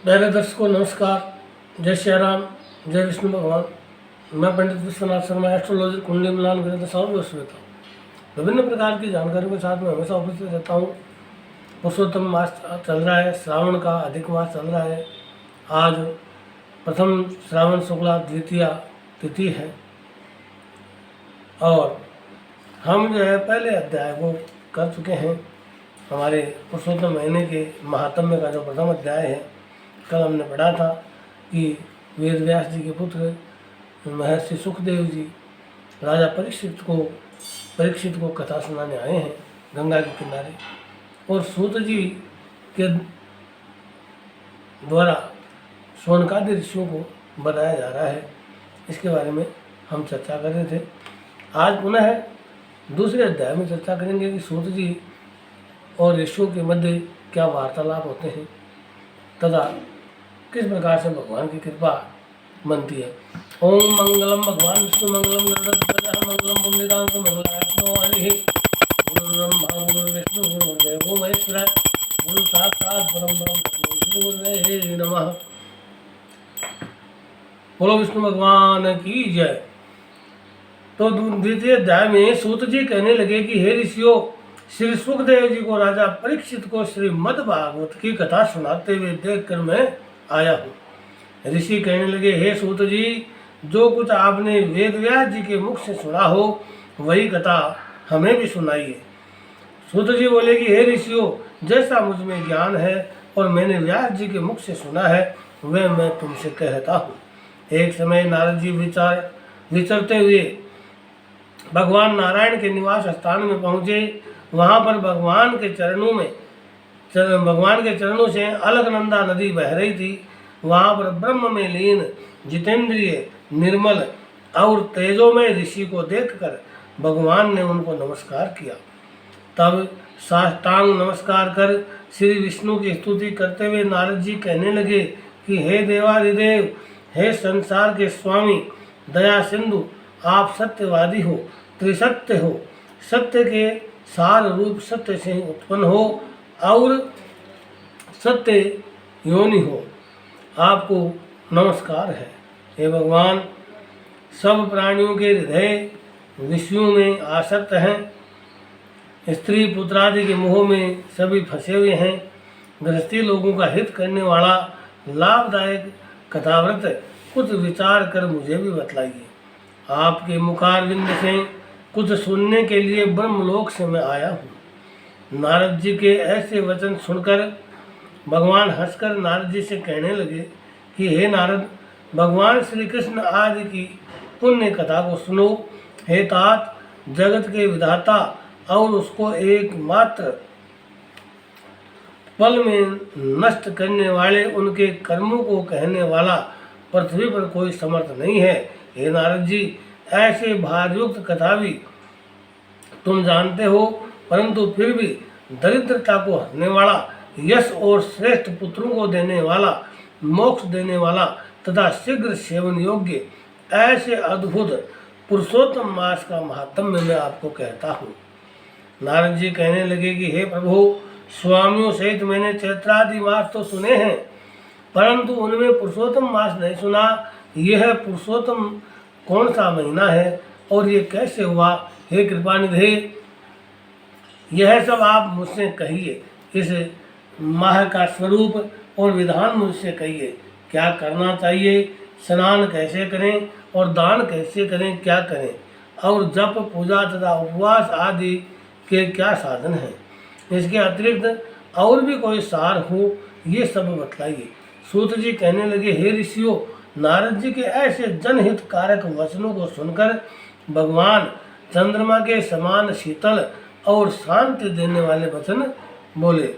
प्यारे दर्शकों नमस्कार। जय श्री राम, जय विष्णु भगवान। मैं पंडित विश्वनाथ शर्मा, एस्ट्रोलॉजर, कुंडली मिलान ग्रह दशाओं में रहता हूँ। विभिन्न प्रकार की जानकारियों के साथ में हमेशा उपस्थित रहता हूँ। पुरुषोत्तम मास चल रहा है, श्रावण का अधिक मास चल रहा है। आज प्रथम श्रावण शुक्ला द्वितीया तिथि है और हम जो है पहले अध्याय को कर चुके हैं। हमारे पुरुषोत्तम महीने के महात्म्य का जो प्रथम अध्याय है, कल हमने पढ़ा था कि वेद व्यास जी के पुत्र महर्षि सुखदेव जी राजा परीक्षित को कथा सुनाने आए हैं गंगा के किनारे, और सूत जी के द्वारा शौनकादि ऋषियों को बताया जा रहा है। इसके बारे में हम चर्चा कर रहे थे। आज पुनः दूसरे अध्याय में चर्चा करेंगे कि सूत जी और ऋषियों के मध्य क्या वार्तालाप होते हैं तथा किस प्रकार से भगवान की कृपा बनती है। ओम मंगलम भगवान विष्णु मंगलम गरुड़ध्वज मंगलम पुण्यकांत मंगलात्मो हरि। गुरु ब्रह्मा गुरु विष्णु गुरुदेवो महेश्वराय, गुरु साक्षात् परम ब्रह्म श्री गुरुदेव नमः। बोलो विष्णु भगवान की जय। तो द्वितीय अध्याय में सूत जी कहने लगे कि हे ऋषियों, श्री सुखदेव जी को राजा परीक्षित को श्रीमद् भागवत की कथा सुनाते हुए देखकर मैं आया हूँ। ऋषि कहने लगे, हे सूत जी, जो कुछ आपने वेद व्यास जी के मुख से सुना हो वही कथा हमें भी सुनाइए। सूत जी बोले कि हे ऋषियों, जैसा मुझ में ज्ञान है और मैंने व्यास जी के मुख से सुना है वह मैं तुमसे कहता हूँ। एक समय नारद जी विचरते हुए भगवान नारायण के निवास स्थान में पहुँचे। वहाँ पर भगवान के चरणों से अलकनंदा नदी बह रही थी। वहाँ पर ब्रह्म में लीन जितेंद्रिय निर्मल और तेजोमय ऋषि को देखकर भगवान ने उनको नमस्कार किया। तब साष्टांग नमस्कार कर श्री विष्णु की स्तुति करते हुए नारद जी कहने लगे कि हे देवाधिदेव, हे संसार के स्वामी, दया सिंधु, आप सत्यवादी हो, त्रिसत्य हो, सत्य के सार रूप सत्य से उत्पन्न हो और सत्य योनि हो, आपको नमस्कार है। हे भगवान, सब प्राणियों के हृदय विषयों में आसक्त हैं, स्त्री पुत्रादि के मोह में सभी फंसे हुए हैं। गृहस्थी लोगों का हित करने वाला लाभदायक कथाव्रत कुछ विचार कर मुझे भी बतलाइए। आपके मुखारविंद से कुछ सुनने के लिए ब्रह्मलोक से मैं आया हूँ। नारद जी के ऐसे वचन सुनकर भगवान हंसकर नारद जी से कहने लगे कि हे नारद, भगवान श्री कृष्ण आदि की पुण्य कथा को सुनो। हे तात, जगत के विधाता और उसको एकमात्र पल में नष्ट करने वाले उनके कर्मों को कहने वाला पृथ्वी पर कोई समर्थ नहीं है। हे नारद जी, ऐसे भारयुक्त कथा भी तुम जानते हो, परंतु फिर भी दरिद्रता को हरने वाला, यश और श्रेष्ठ पुत्रों को देने वाला, मोक्ष देने वाला तथा शीघ्र सेवन योग्य ऐसे अद्भुत पुरुषोत्तम मास का महात्म्य मैं आपको कहता हूँ। नारद जी कहने लगे कि हे प्रभु, स्वामियों सहित मैंने चैत्रादि मास तो सुने हैं, परंतु उनमें पुरुषोत्तम मास नहीं सुना। यह पुरुषोत्तम कौन सा महीना है और ये कैसे हुआ? हे कृपानिधे, यह सब आप मुझसे कहिए। इस माह का स्वरूप और विधान मुझसे कहिए। क्या करना चाहिए, स्नान कैसे करें और दान कैसे करें, क्या करें, और जप पूजा तथा उपवास आदि के क्या साधन हैं। इसके अतिरिक्त और भी कोई सार हो, ये सब बतलाइए। सूत जी कहने लगे, हे ऋषियों, नारद जी के ऐसे जनहित कारक वचनों को सुनकर भगवान चंद्रमा के समान शीतल और शांति देने वाले वचन बोले।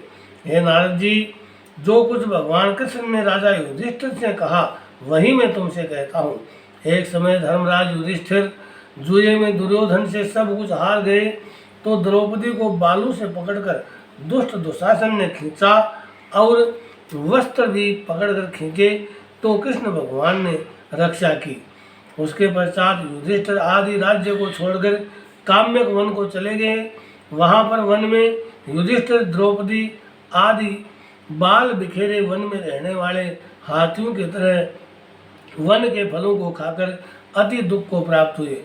हे नारद जी, जो कुछ भगवान कृष्ण ने राजा युधिष्ठिर से कहा वही मैं तुमसे कहता हूँ। एक समय धर्मराज युधिष्ठिर जुए में दुर्योधन से सब कुछ हार गए तो द्रौपदी को बालू से पकड़कर दुष्ट दुशासन ने खींचा और वस्त्र भी पकड़कर खींचे तो कृष्ण भगवान ने रक्षा की। उसके पश्चात युधिष्ठिर आदि राज्य को छोड़कर काम्यक वन को चले गए। वहाँ पर वन में युधिष्ठिर द्रौपदी आदि बाल बिखेरे वन में रहने वाले हाथियों की तरह वन के फलों को खाकर अति दुख को प्राप्त हुए।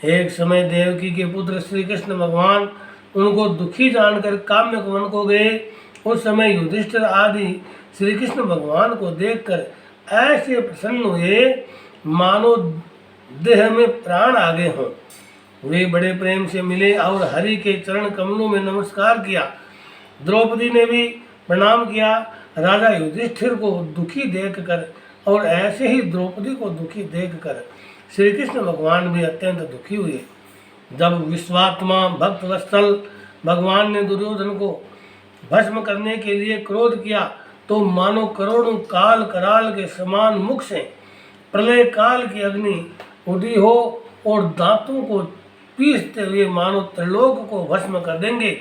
एक समय देवकी के पुत्र श्री कृष्ण भगवान उनको दुखी जानकर काम्यक वन को गए। उस समय युधिष्ठिर आदि श्री कृष्ण भगवान को देखकर ऐसे प्रसन्न हुए मानो देह में प्राण आ गए हों। वे बड़े प्रेम से मिले और हरि के चरण कमलों में नमस्कार किया। द्रौपदी ने भी प्रणाम किया। राजा युधिष्ठिर को दुखी देखकर और ऐसे ही द्रौपदी को दुखी देखकर श्री कृष्ण भगवान भी अत्यंत दुखी हुए। जब विश्वात्मा भक्त वत्सल भगवान ने दुर्योधन को भस्म करने के लिए क्रोध किया तो मानो करोड़ों काल कराल के समान मुख से प्रलय काल की अग्नि उदी हो और दांतों को पीसते हुए मानो त्रिलोक को भस्म कर देंगे।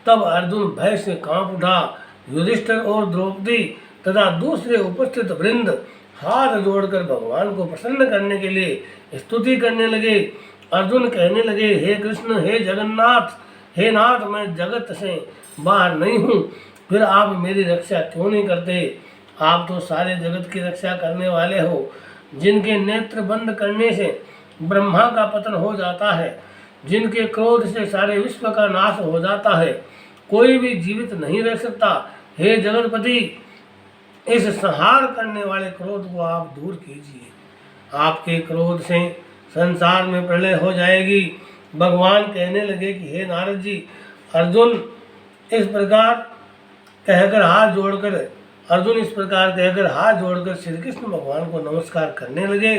तब अर्जुन भय से कांप उठा। युधिष्ठिर और द्रौपदी तथा दूसरे उपस्थित वृंद हाथ जोड़कर भगवान को प्रसन्न करने के लिए स्तुति करने लगे। अर्जुन कहने लगे, हे कृष्ण, हे जगन्नाथ, हे नाथ, मैं जगत से बाहर नहीं हूँ, फिर आप मेरी रक्षा क्यों नहीं करते? आप तो सारे जगत की रक्षा करने वाले हो, जिनके नेत्र बंद करने से ब्रह्मा का पतन हो जाता है, जिनके क्रोध से सारे विश्व का नाश हो जाता है, कोई भी जीवित नहीं रह सकता। हे जगतपति, इस संहार करने वाले क्रोध को आप दूर कीजिए। आपके क्रोध से संसार में प्रलय हो जाएगी। भगवान कहने लगे कि हे नारद जी, अर्जुन इस प्रकार कहकर हाथ जोड़कर श्री कृष्ण भगवान को नमस्कार करने लगे।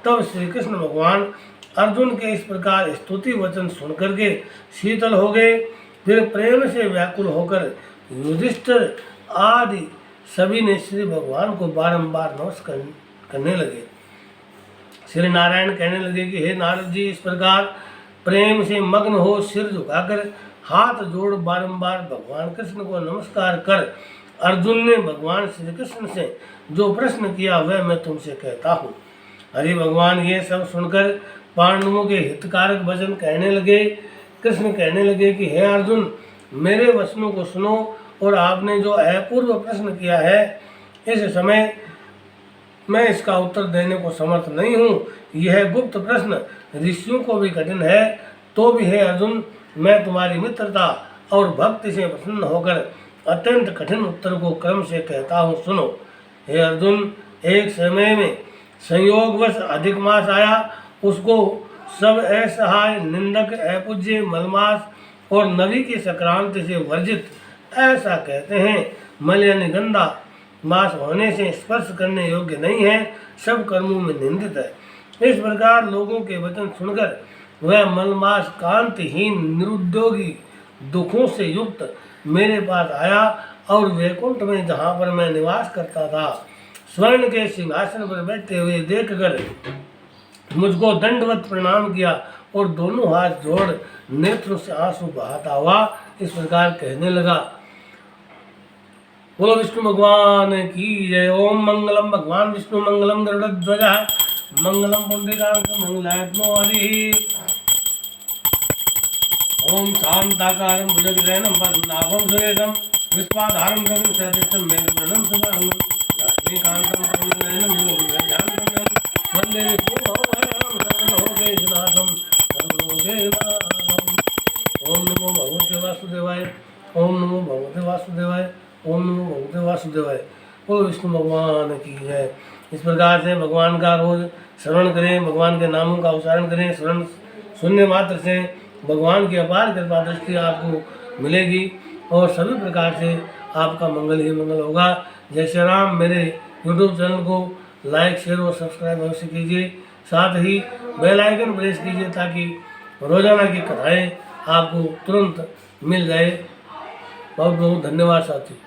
तब श्री कृष्ण भगवान अर्जुन के इस प्रकार स्तुति वचन सुनकर के शीतल हो गए। फिर प्रेम से व्याकुल होकर युधिष्ठिर आदि सभी ने श्री भगवान को बारंबार नमस्कार करने लगे। श्री नारायण कहने लगे कि हे नारद जी, इस प्रकार प्रेम से मग्न हो सिर झुकाकर हाथ जोड़ बारंबार भगवान कृष्ण को नमस्कार कर अर्जुन ने भगवान श्री कृष्ण से जो प्रश्न किया वह मैं तुमसे कहता हूँ। हरि भगवान ये सब सुनकर पांडवों के हितकारक वचन कहने लगे। कृष्ण कहने लगे कि हे अर्जुन, मेरे वचनों को सुनो और आपने जो अपूर्व प्रश्न किया है, इस समय मैं इसका उत्तर देने को समर्थ नहीं हूँ। यह गुप्त प्रश्न ऋषियों को भी कठिन है, तो भी हे अर्जुन, मैं तुम्हारी मित्रता और भक्ति से प्रसन्न होकर अत्यंत कठिन उत्तर को क्रम से कहता हूँ, सुनो। हे अर्जुन, एक समय में संयोगवश अधिक मास आया, उसको सब असहाय, निंदक, अपूज्य, मलमास और नवी की संक्रांति से वर्जित ऐसा कहते हैं। मल यानी गंदा मास होने से स्पर्श करने योग्य नहीं है, सब कर्मों में निंदित है। इस प्रकार लोगों के वचन सुनकर वह मलमास कांतिहीन निरुद्योगी दुखों से युक्त मेरे पास आया और वैकुंठ में जहाँ पर मैं निवास करता था स्वर्ण के सिंहासन पर बैठे हुए देखकर मुझको दंडवत प्रणाम किया और दोनों हाथ जोड़ नेत्रों से आंसू बहाता हुआ इस प्रकार कहने लगा, बोलो विष्णु भगवान की जय। ओम मंगलम भगवान विष्णु मंगलम गरुड़ध्वज मंगलम पुंडरीकाक्ष मंगलात्मो हरि। ओम शांताकारं भुजगशयनं पद्मनाभं सुरेशं विश्वाधारं गगन सदृशं मेघवर्णं शुभांगं लक्ष्मीकान्तं कमलनयनं योगिराजं वन्दे विष्णुभवनं सर्वलोकेशनाथं सर्वलोकनाथं। ओम नमो भगवते वासुदेवाय, ओम नमो भगवते वासुदेवाय, ओम नमो भगवते वासुदेवाय। बोलो विष्णु भगवान की जय। इस प्रकार से भगवान का रोज श्रवण करें, भगवान के नामों का उच्चारण करें। श्रवण सुनने मात्र से भगवान की अपार कृपा दृष्टि आपको मिलेगी और सभी प्रकार से आपका मंगल ही मंगल होगा। जय श्री राम। मेरे यूट्यूब चैनल को लाइक, शेयर और सब्सक्राइब अवश्य कीजिए। साथ ही बेल आइकन प्रेस कीजिए ताकि रोजाना की कथाएं आपको तुरंत मिल जाए। बहुत बहुत धन्यवाद साथी।